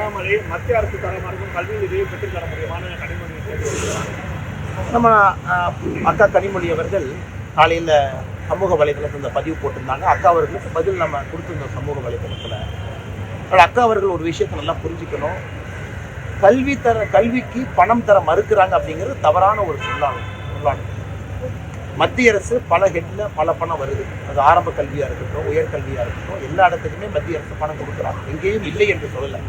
அண்ணாமலை மத்திய அரசு தரமாக இருக்கும் கல்வி உதவியை பெற்றுத் தர முடியுமான கனிமொழி நம்ம அக்கா கனிமொழி அவர்கள் காலையில் சமூக வலைதளத்தில் இந்த பதிவு போட்டிருந்தாங்க. அக்கா அவர்களுக்கு பதில் நம்ம கொடுத்துருந்தோம் சமூக வலைதளத்தில். ஆனால் அக்கா அவர்கள் ஒரு விஷயத்தை நல்லா புரிஞ்சுக்கணும். கல்விக்கு பணம் தர மறுக்கிறாங்க அப்படிங்கிறது தவறான ஒரு சொல்லாகும். மத்திய அரசு பல ஹெட்ல பல பணம் வருது. அது ஆரம்ப கல்வியாக இருக்கட்டும், உயர்கல்வியாக இருக்கட்டும், எல்லா இடத்துக்குமே மத்திய அரசு பணம் கொடுக்குறாங்க. எங்கேயும் இல்லை என்று சொல்லலை.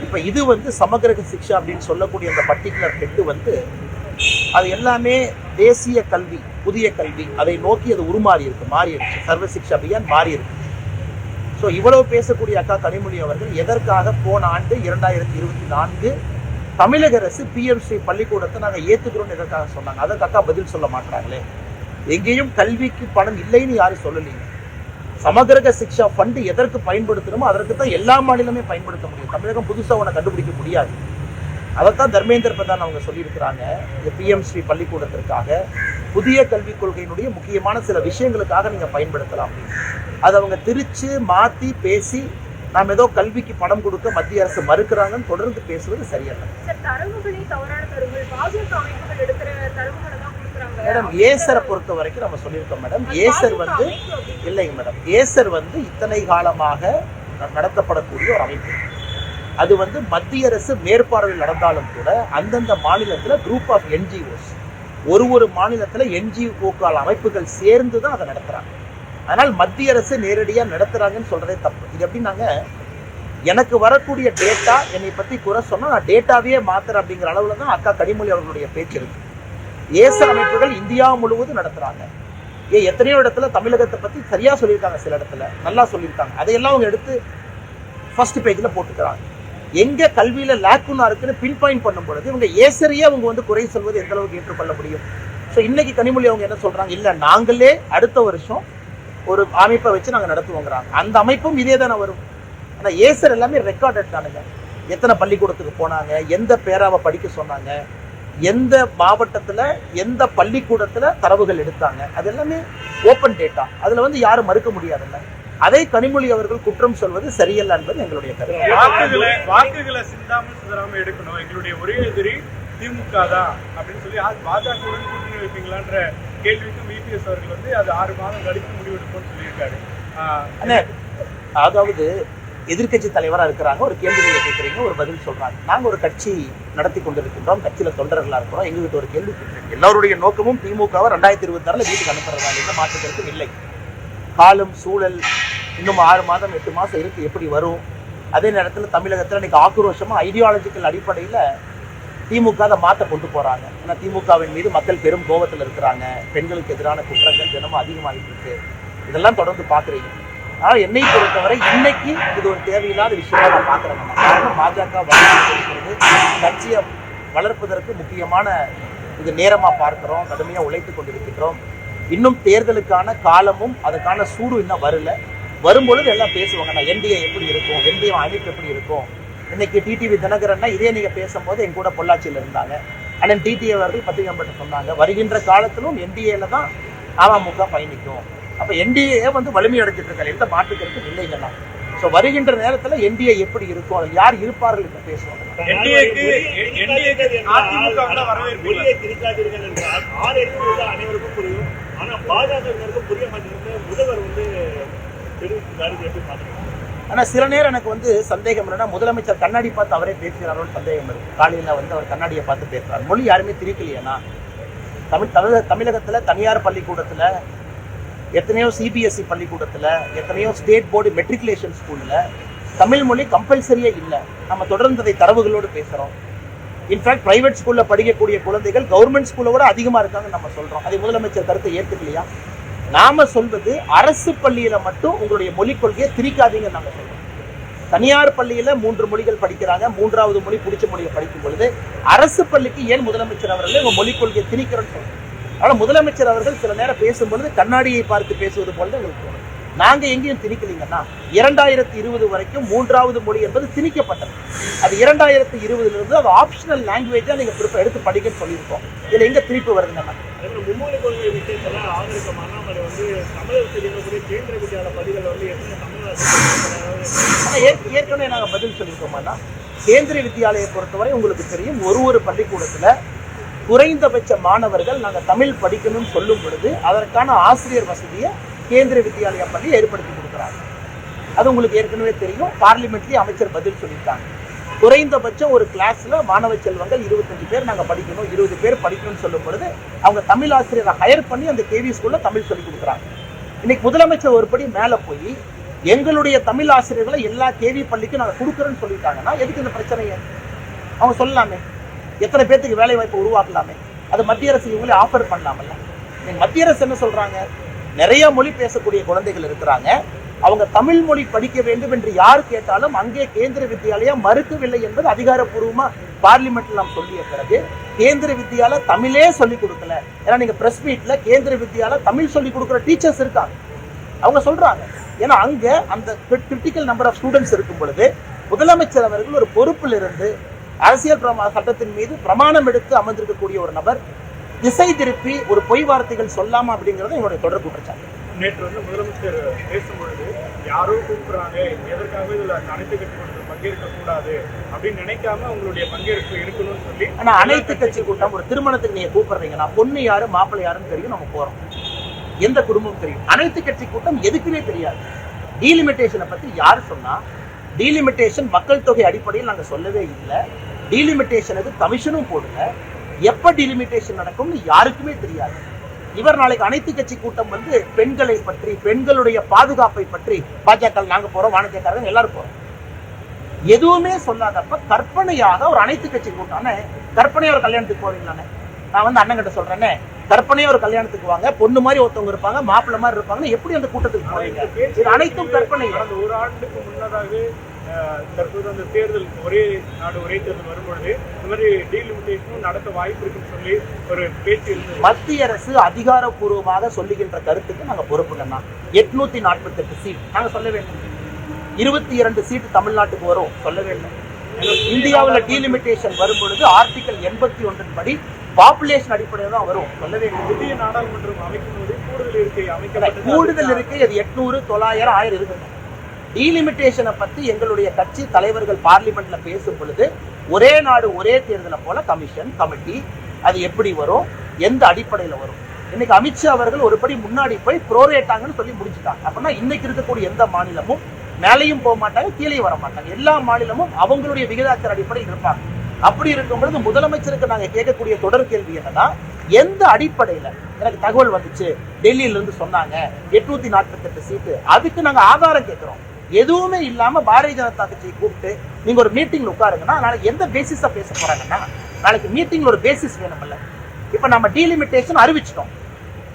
இப்போ இது சமகிரக சிக்ஷா அப்படின்னு சொல்லக்கூடிய அந்த பர்டிகுலர் ஹெட்டு அது எல்லாமே தேசிய கல்வி, புதிய கல்வி, அதை நோக்கி அது மாறிடுச்சு. சர்வ சிக்ஷா அபியான் மாறி இருக்கு. ஸோ இவ்வளவு பேசக்கூடிய அக்கா கனிமொழி அவர்கள் எதற்காக போன ஆண்டு 2024 தமிழக அரசு பிஎம்சி பள்ளிக்கூடத்தை நாங்கள் ஏற்றுக்கிறோம்னு எதற்காக சொன்னாங்க? அதற்கு அக்கா பதில் சொல்ல மாட்டாங்களே. எங்கேயும் கல்விக்கு பணம் இல்லைன்னு யாரும் சொல்லலைங்க. சமகிரக சிக்ஷா ஃபண்டு எதற்கு பயன்படுத்தணுமோ அதற்கு தான் எல்லா மாநிலமே பயன்படுத்த முடியும். தமிழகம் புதுசாக ஒன்று கண்டுபிடிக்க முடியாது. அதைத்தான் தர்மேந்திர பிரதான் அவங்க சொல்லியிருக்கிறாங்க. இந்த பிஎம்ஸ்ரீ பள்ளிக்கூடத்திற்காக புதிய கல்விக் கொள்கையினுடைய முக்கியமான சில விஷயங்களுக்காக நீங்கள் பயன்படுத்தலாம். அதை அவங்க திரிச்சு மாற்றி பேசி நாம் ஏதோ கல்விக்கு பணம் கொடுக்க மத்திய அரசு மறுக்கிறாங்கன்னு தொடர்ந்து பேசுவது சரியல்ல. மேடம் ஏசரை பொறுத்த வரைக்கும் நம்ம சொல்லியிருக்கோம் மேடம். ஏசர் இல்லைங்க மேடம். ஏசர் இத்தனை காலமாக நடத்தப்படக்கூடிய ஒரு அமைப்பு. அது மத்திய அரசு மேற்பார்வையில் நடந்தாலும் கூட அந்தந்த மாநிலத்தில் குரூப் ஆஃப் என்ஜிஓஸ், ஒரு மாநிலத்தில் என்ஜிஓக்கள் அமைப்புகள் சேர்ந்து தான் அதை நடத்துறாங்க. அதனால் மத்திய அரசு நேரடியாக நடத்துறாங்கன்னு சொல்றதே தப்பு. இது எப்படின்னாங்க, எனக்கு வரக்கூடிய டேட்டா என்னை பற்றி குறை சொன்னால் நான் டேட்டாவே மாத்துறேன் அப்படிங்கிற அளவில் தான் அக்கா கனிமொழி அவர்களுடைய பேச்சு இருக்கு. ஏசர் அமைப்புகள் இந்தியா முழுவதும் நடத்துறாங்க. எத்தனையோ இடத்துல தமிழகத்தை பற்றி சரியா சொல்லியிருக்காங்க, சில இடத்துல நல்லா சொல்லியிருக்காங்க. அதையெல்லாம் அவங்க எடுத்து ஃபர்ஸ்ட் பேஜில் போட்டுக்கிறாங்க. எங்க கல்வியில லேக்குனா இருக்குன்னு பின் பாயிண்ட் பண்ணும் பொழுது இவங்க ஏசரியே அவங்க குறை சொல்வது எந்த அளவுக்கு ஏற்றுக்கொள்ள முடியும்? ஸோ இன்னைக்கு கனிமொழி அவங்க என்ன சொல்றாங்க, இல்லை நாங்களே அடுத்த வருஷம் ஒரு அமைப்பை வச்சு நாங்கள் நடத்துவோங்கிறாங்க. அந்த அமைப்பும் இதே தானே வரும். ஆனால் ஏசர் எல்லாமே ரெக்கார்டட் தானுங்க. எத்தனை பள்ளிக்கூடத்துக்கு போனாங்க, எந்த பேராவை படிக்க சொன்னாங்க, எந்த மாவட்டத்தில் எந்த பள்ளிக்கூடத்தில் தரவுகள் எடுத்தாங்க, அது எல்லாமே ஓப்பன் டேட்டா. அதில் யாரும் மறுக்க முடியாதுல்ல. அதை கனிமொழி அவர்கள் குற்றம் சொல்வது சரியல்ல என்பது எங்களுடைய கருத்து. வாக்குகளை சிந்தாமல் சிதறாமல் எடுக்கணும். எங்களுடைய ஒரே எதிரி திமுக தான் அப்படின்னு சொல்லி பாஜகவுடன் கூட்டணி வைப்பீங்களான்ற கேள்விக்கு விபிஎஸ் அவர்கள் அது 6 மாதம் கழித்து முடிவெடுப்போம்னு சொல்லியிருக்காரு. அதாவது எதிர்கட்சி தலைவராக இருக்கிறாங்க, ஒரு கேள்விகளை கேட்குறீங்க, ஒரு பதில் சொல்றாங்க. நாங்கள் ஒரு கட்சி நடத்தி கொண்டிருக்கின்றோம், கட்சியில் தொண்டர்களாக இருக்கிறோம். எங்ககிட்ட ஒரு கேள்வி கேட்குறீங்க. எல்லாருடைய நோக்கமும் திமுகவை 2026 வீட்டுக்கு அனுப்புறதா எந்த மாற்றத்திற்கும் இல்லை. காலம் சூழல் இன்னும் 6 மாதம் 8 மாதம் இருக்கு, எப்படி வரும்? அதே நேரத்தில் தமிழகத்தில் இன்னைக்கு ஆக்ரோஷமா ஐடியாலஜிக்கல் அடிப்படையில் திமுக அதை மாற்ற கொண்டு போறாங்க. ஏன்னா திமுகவின் மீது மக்கள் பெரும் கோபத்தில் இருக்கிறாங்க. பெண்களுக்கு எதிரான குற்றங்கள் தினமும் அதிகமாகிட்டு இருக்கு. இதெல்லாம் தொடர்ந்து பார்க்குறீங்க. ஆனால் என்னை பொறுத்தவரை இன்னைக்கு இது ஒரு தேவையில்லாத விஷயமா நான் பார்க்குறேங்க. காரணம் பாஜக வளர்ச்சி கட்சியை வளர்ப்பதற்கு முக்கியமான இது நேரமாக பார்க்குறோம். கடுமையாக உழைத்து கொண்டிருக்கின்றோம். இன்னும் தேர்தலுக்கான காலமும் அதுக்கான சூடு இன்னும் வரல. வரும்பொழுது எல்லாம் பேசுவாங்க, நான் என்டிஏ எப்படி இருக்கும், என்டிஏ அமைப்பு எப்படி இருக்கும். இன்னைக்கு டிடிவி தினகரன்னா இதே நீங்க பேசும்போது என் கூட பொள்ளாச்சியில் இருந்தாங்க. அண்ணன் டிடிவி அவர்கள் பத்திரிகை சொன்னாங்க, வருகின்ற காலத்திலும் என்டிஏல தான் அமமுக பயணிக்கும். அப்ப என்டிஏ வலிமை அடைஞ்சிட்டு இருக்காங்க, எந்த மாற்றுக்கிறது இல்லைங்கன்னா. ஸோ வருகின்ற நேரத்தில் என்டிஏ எப்படி இருக்கும், அதில் யார் இருப்பார்கள் என்று பேசுவாங்க. அனைவருக்கும் புரியும். ஆனா பாஜகவினருக்கும் புரிய மாட்டேங்குது. முதல்வர் ஆனா சில நேரம் எனக்கு சந்தேகம் என்னன்னா, முதலமைச்சர் கண்ணாடி பார்த்து அவரே பேசுகிறாரோன்னு சந்தேகம் இருக்கு. காலையில அவர் கண்ணாடியை பார்த்து பேசுறாரு. மொழி யாருமே திரிக்கலையா? தமிழகத்துல தனியார் பள்ளிக்கூடத்துல எத்தனையோ சிபிஎஸ்இ பள்ளிக்கூடத்துல எத்தனையோ ஸ்டேட் போர்டு மெட்ரிகுலேஷன் ஸ்கூல்ல தமிழ் மொழி கம்பல்சரியே இல்லை. நம்ம தொடர்ந்து அதை தரவுகளோடு பேசுறோம். இன்ஃபேக்ட் பிரைவேட் ஸ்கூல்ல படிக்கக்கூடிய குழந்தைகள் கவர்மெண்ட் ஸ்கூலை விட அதிகமா இருக்காங்கன்னு நம்ம சொல்றோம். அதை முதலமைச்சர் கருத்தை ஏற்றுக்கலையா? நாம சொல்வது அரசு பள்ளியில மட்டும் உங்களுடைய மொழிக் கொள்கையை திரிக்காதீங்க நாங்க சொல்றோம். தனியார் பள்ளியில 3 மொழிகள் படிக்கிறாங்க, 3வது மொழி பிடிச்ச மொழியை படிக்கும் பொழுது அரசு பள்ளிக்கு ஏன் முதலமைச்சர் அவர்கள் உங்க மொழிக் கொள்கையை திணிக்கிறோன்னு சொல்றோம். அதனால முதலமைச்சர் அவர்கள் சில நேரம் பேசும்பொழுது கண்ணாடியை பார்த்து பேசுவது போல எங்களுக்கு தோணும். நாங்க எங்கேயும் திணிக்கலீங்கன்னா 2020 வரைக்கும் 3வது மொழி என்பது திணிக்கப்பட்டது. அது 2020 அது ஆப்ஷனல் லாங்குவேஜா நீங்க எடுத்து படிக்கன்னு சொல்லியிருக்கோம். இதுல எங்க திருப்பி வருதுன்னா மும்மொழி கொள்கை விஷயத்துல ஆதரிக்கும் அண்ணாமலை தமிழகத்தில் இருக்கக்கூடிய கேந்திர வித்யாலய பள்ளிகள் எத்தனை தமிழ் ஏற்கனவே நாங்க பதில் சொல்லியிருக்கோம்னா, கேந்திரிய வித்யாலயை பொறுத்தவரை உங்களுக்கு தெரியும், ஒரு பள்ளிக்கூடத்துல குறைந்தபட்ச மாணவர்கள் நாங்க தமிழ் படிக்கணும்னு சொல்லும் பொழுது அதற்கான ஆசிரியர் வசதியை கேந்திரிய வித்யாலயா பள்ளி ஏற்படுத்தி கொடுக்குறாங்க. அது உங்களுக்கு ஏற்கனவே தெரியும். பார்லிமெண்ட்லயே அமைச்சர் பதில் சொல்லியிருக்காங்க. குறைந்தபட்சம் ஒரு கிளாஸ்ல மாணவ செல்வங்கள் 25 பேர் நாங்க படிக்கணும், 20 பேர் படிக்கணும்னு சொல்லும் பொழுது அவங்க தமிழ் ஆசிரியரை ஹையர் பண்ணி அந்த கேவி ஸ்கூல்ல தமிழ் சொல்லி கொடுக்குறாங்க. இன்னைக்கு முதலமைச்சர் ஒருபடி மேல போய் எங்களுடைய தமிழ் ஆசிரியர்களை எல்லா கேவி பள்ளிக்கும் நாங்க கொடுக்குறோன்னு சொல்லிட்டாங்கன்னா எதுக்கு இந்த பிரச்சனையை அவங்க சொல்லலாமே? எத்தனை பேருக்கு வேலை வாய்ப்பு உருவாக்கலாமே? அது மத்திய அரசு இவங்களே ஆஃபர் பண்ணலாமல்ல. மத்திய அரசு என்ன சொல்றாங்க? நிறைய மொழி பேசக்கூடிய குழந்தைகள் இருக்கிறாங்க, அவங்க தமிழ் மொழி படிக்க வேண்டும் என்று யார் கேட்டாலும் அங்கே கேந்திர வித்யாலயா மறுக்கவில்லை என்பது அதிகாரப்பூர்வமா பார்லிமெண்ட்ல நாம் சொல்லிய பிறகு கேந்திர வித்யாலயா தமிழே சொல்லிக் கொடுக்கல. ஏன்னா நீங்க பிரஸ் மீட்ல கேந்திர வித்யாலயா தமிழ் சொல்லிக் கொடுக்குற டீச்சர்ஸ் இருக்காங்க, அவங்க சொல்றாங்க. ஏன்னா அங்க அந்த கிரிட்டிக்கல் நம்பர் ஆஃப் ஸ்டூடெண்ட்ஸ் இருக்கும் பொழுது முதலமைச்சர் அவர்கள் ஒரு பொறுப்பில் இருந்து அரசியல் சட்டத்தின் மீது பிரமாணம் எடுத்து அமர்ந்திருக்கக்கூடிய ஒரு நபர் திசை திருப்பி ஒரு பொய் வார்த்தைகள் சொல்லாம அப்படிங்கறது என்னுடைய தொடர் குற்றச்சாட்டு. நேற்று முதலமைச்சர் பேசும்பொழுது யாரோ கூப்பிடுறாங்க, எதற்காக இதுல அனைத்து கட்சி கூட்டத்தில் பங்கேற்க கூடாது அப்படின்னு நினைக்காம உங்களுடைய பங்கேற்பு இருக்கணும்னு சொல்லி. ஆனா அனைத்து கட்சி கூட்டம் ஒரு திருமணத்துக்கு நீங்க கூப்பிடுறீங்கன்னா பொண்ணு யாரு மாப்பிள்ளை யாருன்னு தெரியும், நம்ம போறோம், எந்த குடும்பம் தெரியும். அனைத்து கட்சி கூட்டம் எதுக்குமே தெரியாது. டீலிமிட்டேஷனை பத்தி யாரு சொன்னா? டீலிமிட்டேஷன் மக்கள் தொகை அடிப்படையில் நாங்க சொல்லவே இல்லை. டீலிமிட்டேஷனுக்கு கமிஷனும் போடல. எப்ப டீலிமிட்டேஷன் நடக்கும்னு யாருக்குமே தெரியாது. இவர் நாளைக்கு அனைத்து கட்சி கூட்டம் பெண்களை பற்றி, பெண்களுடைய பாதுகாப்பை பற்றி பாஜக நாங்க போறோம், வானதியக்காரங்க எல்லாரும் போறோம், எதுவுமே சொல்லாதப்ப கற்பனையாக ஒரு அனைத்து கட்சி கூட்டம். கற்பனையா ஒரு கல்யாணத்துக்கு போவீங்களானே? நான் அண்ணன் கிட்ட சொல்றேன்னே, கற்பனையா ஒரு கல்யாணத்துக்கு வாங்க, பொண்ணு மாதிரி ஒருத்தவங்க இருப்பாங்க, மாப்பிள்ள மாதிரி இருப்பாங்க, எப்படி அந்த கூட்டத்துக்கு போவீங்க? இது அனைத்தும் கற்பனை. கடந்த ஒரு ஆண்டுக்கு முன்னதாகவே தற்போது அந்த தேர்தல் ஒரே நாடு ஒரே தேர்தல் வரும்பொழுது இந்த மாதிரி டீலிமிட்டேஷனும் நடத்த வாய்ப்பு இருக்குன்னு சொல்லி ஒரு பேச்சு இருந்தது. மத்திய அரசு அதிகாரப்பூர்வமாக சொல்லுகின்ற கருத்துக்கு நாங்க பொறுப்புங்கன்னா 848 சீட் நாங்க சொல்ல வேண்டும். 22 சீட் தமிழ்நாட்டுக்கு வரும் சொல்ல வேண்டும். இந்தியாவில் டீலிமிட்டேஷன் வரும்பொழுது ஆர்டிகல் 81 படி பாப்புலேஷன் அடிப்படையில் தான் வரும் சொல்ல வேண்டும். புதிய நாடாளுமன்றம் அமைக்கும் போது கூடுதல் இருக்கை அது 800, 900, 1000 இருக்கு. டீலிமிட்டேஷனை பத்தி எங்களுடைய கட்சி தலைவர்கள் பார்லிமெண்ட்ல பேசும் பொழுது ஒரே நாடு ஒரே தேர்தலை போல கமிஷன் கமிட்டி அது எப்படி வரும், எந்த அடிப்படையில வரும். இன்னைக்கு அமித்ஷா அவர்கள் ஒருபடி முன்னாடி போய் ப்ரோரேட்டாங்கன்னு சொல்லி முடிச்சுட்டாங்க. அப்படின்னா இன்னைக்கு இருக்கக்கூடிய எந்த மாநிலமும் மேலையும் போக மாட்டாங்க, கீழே வர மாட்டாங்க. எல்லா மாநிலமும் அவங்களுடைய விகிதாச்சார அடிப்படையில் இருப்பாங்க. அப்படி இருக்கும் பொழுது முதலமைச்சருக்கு நாங்க கேட்கக்கூடிய தொடர் கேள்வி என்னன்னா, எந்த அடிப்படையில எனக்கு தகவல் வந்துச்சு, டெல்லியில இருந்து சொன்னாங்க 848 சீட்டு, அதுக்கு நாங்க ஆதாரம் கேட்கிறோம். எதுவுமே இல்லாம பாரதிய ஜனதா கட்சியை கூப்பிட்டு நீங்க ஒரு மீட்டிங்ல உட்காருங்கன்னா நாளைக்கு எந்த பேசிஸா பேச போறாங்கன்னா, நாளைக்கு மீட்டிங்ல ஒரு பேசிஸ் வேணும்ல. இப்ப நம்ம டீலிமிட்டேஷன் அறிவிச்சிட்டோம்,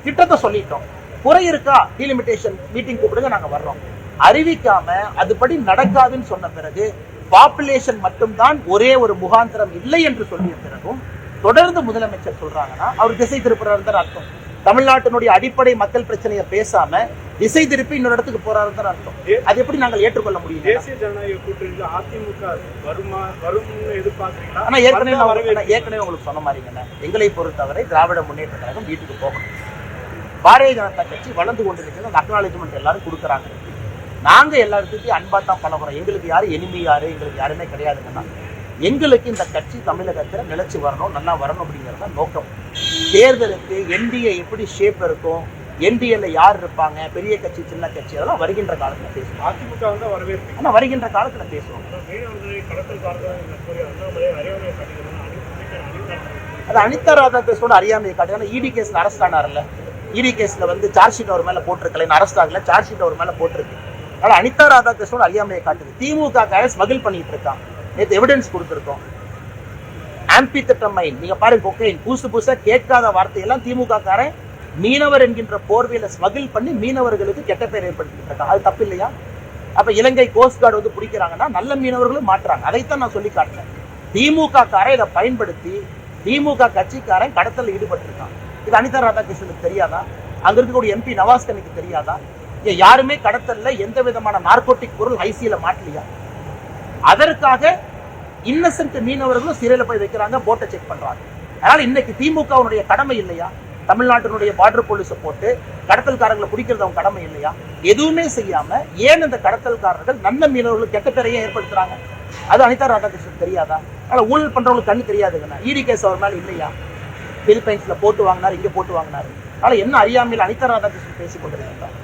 திட்டத்தை சொல்லிட்டோம், குறை இருக்கா டீலிமிட்டேஷன் மீட்டிங் கூப்பிடுங்க நாங்க வர்றோம். அறிவிக்காம அதுபடி நடக்காதுன்னு சொன்ன பிறகு பாப்புலேஷன் மட்டும்தான் ஒரே ஒரு முகாந்திரம் இல்லை என்று சொல்லிய பிறகும் தொடர்ந்து முதலமைச்சர் சொல்றாங்கன்னா அவர் திசை திருப்புறாரு அர்த்தம். தமிழ்நாட்டினுடைய அடிப்படை மக்கள் பிரச்சனையை பேசாம திசை திருப்பி இன்னொரு இடத்துக்கு போறாரு அர்த்தம். அது எப்படி நாங்கள் ஏற்றுக்கொள்ள முடியும்? தேசிய ஜனநாயக கூட்டணியில் அதிமுக வரும்னு எதிர்பார்க்கிறீங்களா? ஆனா ஏற்கனவே உங்களுக்கு சொன்ன மாதிரிங்க, எங்களை பொறுத்தவரை திராவிட முன்னேற்ற கழகம் வீட்டுக்கு போகணும். பாரதிய ஜனதா கட்சி வளர்ந்து கொண்டிருக்கிறது, அந்த அக்னாலஜ்மெண்ட் எல்லாரும் கொடுக்குறாங்க. நாங்க எல்லாருக்கும் அன்பா தான் பழகுறோம். எங்களுக்கு யாரு எனிமி யாரு, எங்களுக்கு யாருமே கிடையாதுங்கன்னா, எங்களுக்கு இந்த கட்சி தமிழகத்தில் நிலைச்சு வரணும், நல்லா வரணும் அப்படிங்கிறது தான் நோக்கம். தேர்தலுக்கு என்டிஏ எப்படி ஷேப் இருக்கும், என்டிஏல யார் இருப்பாங்க, பெரிய கட்சி சின்ன கட்சி, அதெல்லாம் வருகின்ற காலத்துல பேசுவோம். அதிமுக வந்து வரவேற்பு, ஆனா வருகின்ற காலத்துல பேசுவோம். அது அனிதா ராதாகிருஷ்ணனோட அறியாமையை காட்டுது. இடி கேஸ்ல அரெஸ்ட் ஆனார்ல, இடி கேஸ்ல சார்ஜ் ஷீட் அவர் மேல போட்டிருக்கல, அரெஸ்ட் ஆகல, சார்ஜ் ஷீட் அவர் மேல போட்டிருக்கு. அதனால அனிதா ராதாகிருஷ்ணனோட அறியாமையை காட்டுது. திமுக ஸ்மகிள் பண்ணிட்டு இருக்கான். நேற்று எவிடன்ஸ் கொடுத்துருக்கோம். ஆம்பித்தட்டமைன் நீங்க பாருங்க, கொக்கைன், புதுசா கேட்காத வார்த்தையெல்லாம் திமுக காரன் மீனவர் என்கின்ற போர்வையில ஸ்மகிள் பண்ணி மீனவர்களுக்கு கெட்ட பேர் ஏற்படுத்திட்டு இருக்காங்க. அது தப்பு இல்லையா? அப்ப இலங்கை கோஸ்ட் கார்டு பிடிக்கிறாங்கன்னா நல்ல மீனவர்களும் மாற்றுறாங்க. அதைத்தான் நான் சொல்லி காட்டுறேன். திமுக காரன் இதை பயன்படுத்தி திமுக கட்சிக்காரன் கடத்தல ஈடுபட்டிருக்கான். இது அனிதா ராதாகிருஷ்ணனுக்கு தெரியாதா? அங்க இருக்கக்கூடிய எம்பி நவாஸ்கனுக்கு தெரியாதா? யாருமே கடத்தல எந்த விதமான நார்கோட்டிக் பொருள் ஐசியில மாட்டலையா? அதற்காக இன்னசென்ட் மீனவர்களும் சிறையில போய் வைக்கிறாங்க, போட்டை செக் பண்றாங்க. அதனால இன்னைக்கு திமுகவுடைய கடமை இல்லையா? தமிழ்நாட்டினுடைய பார்டர் போலீஸை போட்டு கடத்தல்காரர்களை பிடிக்கிறது அவங்க கடமை இல்லையா? எதுவுமே செய்யாம ஏன் இந்த கடத்தல்காரர்கள் நல்ல மீனவர்களுக்கு கெட்ட பேரையே ஏற்படுத்துறாங்க? அது அனிதா ராதாகிருஷ்ணன் தெரியாதா? அதனால ஊழல் பண்றவங்களுக்கு கண்ணு தெரியாதுங்கண்ணா. ஈடி கேஸ் அவர் மேல இல்லையா? பிலிப்பைன்ஸ்ல போட்டு வாங்கினாரு, இங்க போட்டு வாங்கினாரு. அதனால என்ன அறியாமையில் அனிதா ராதாகிருஷ்ணன் பேசிக் கொண்டிருக்கிறார்.